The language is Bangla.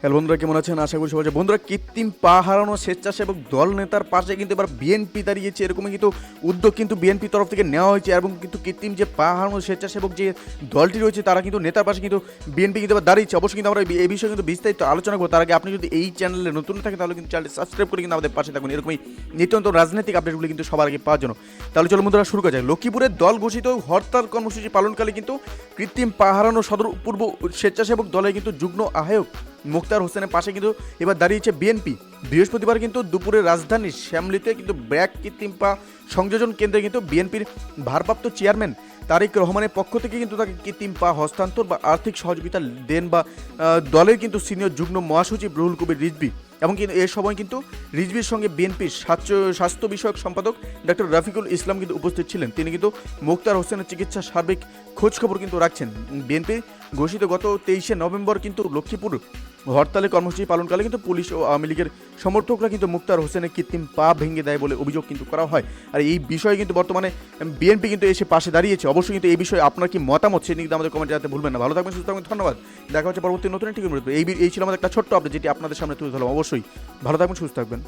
হ্যালো বন্ধুরা, কেমন আছেন? আশা করি সবাই ভালো। বন্ধুরা, কৃত্রিম পা হারানো স্বেচ্ছাসেবক দল নেতার পাশে কিন্তু এবার বিএনপি দাঁড়িয়েছে। এরকমই কিন্তু উদ্যোগ কিন্তু বিএনপির তরফ থেকে নেওয়া হয়েছে এবং কিন্তু কৃত্রিম যে পা হারানো স্বেচ্ছাসেবক যে দলটি রয়েছে তারা কিন্তু নেতার পাশে কিন্তু বিএনপি কিন্তু এবার দাঁড়িয়েছে। অবশ্যই কিন্তু আমরা এই বিষয়ে কিন্তু বিস্তারিত আলোচনা করবো। তার আগে আপনি যদি এই চ্যানেলে নতুন থাকে তাহলে কিন্তু চ্যানেলটি সাবস্ক্রাইব করে কিন্তু আমাদের পাশে থাকুন এরকমই নিত্য নতুন রাজনৈতিক আপডেটগুলি কিন্তু সবার আগে পাওয়ার জন্য। তাহলে চলো বন্ধুরা, শুরু করা যায়। লক্ষ্মীপুরের দল ঘোষিত হরতাল কর্মসূচি পালনকালে কিন্তু কৃত্রিম পা হারানো সদর পূর্ব স্বেচ্ছাসেবক দলের কিন্তু যুগ্ম আহ্বায়ক মুক্তার হোসেনের পাশে কিন্তু এবার দাঁড়িয়েছে বিএনপি। বৃহস্পতিবার কিন্তু দুপুরে রাজধানীর শ্যামলীতে কিন্তু ব্র্যাক কৃত্রিম পা সংযোজন কেন্দ্রে কিন্তু বিএনপির ভারপ্রাপ্ত চেয়ারম্যান তারেক রহমানের পক্ষ থেকে কিন্তু তাকে কৃত্রিম পা হস্তান্তর বা আর্থিক সহযোগিতা দেন বা দলের কিন্তু সিনিয়র যুগ্ম মহাসচিব রুহুল কবির রিজভী এবং কিন্তু এ সময় কিন্তু রিজভির সঙ্গে বিএনপির স্বাস্থ্য বিষয়ক সম্পাদক ডক্টর রফিকুল ইসলাম কিন্তু উপস্থিত ছিলেন। তিনি কিন্তু মুক্তার হোসেনের চিকিৎসার সার্বিক খোঁজখবর কিন্তু রাখছেন। বিএনপি ঘোষিত গত 23শে নভেম্বর কিন্তু লক্ষ্মীপুর হরতালে কর্মসূচি পালনকালে কিন্তু পুলিশ ও আওয়ামী লীগের সমর্থকরা কিন্তু মুক্তার হোসেনের কৃত্রিম পা ভেঙে দেয় বলে অভিযোগ কিন্তু করা হয়। আর এই বিষয়ে কিন্তু বর্তমানে বিএনপি কিন্তু এসে পাশে দাঁড়িয়েছে। অবশ্যই কিন্তু এই বিষয়ে আপনার কি মতামত সেটি কিন্তু আমাদের কমেন্টে জানাতে ভুলবেন না। ভালো থাকবেন, সুস্থ থাকবেন, ধন্যবাদ। দেখা হচ্ছে পরবর্তী নতুন একটি এই ছিল আমাদের একটা ছোট্ট আপডেট যেটি আপনাদের সামনে তুলে ধরলাম। অবশ্যই ভালো থাকবেন, সুস্থ থাকবেন।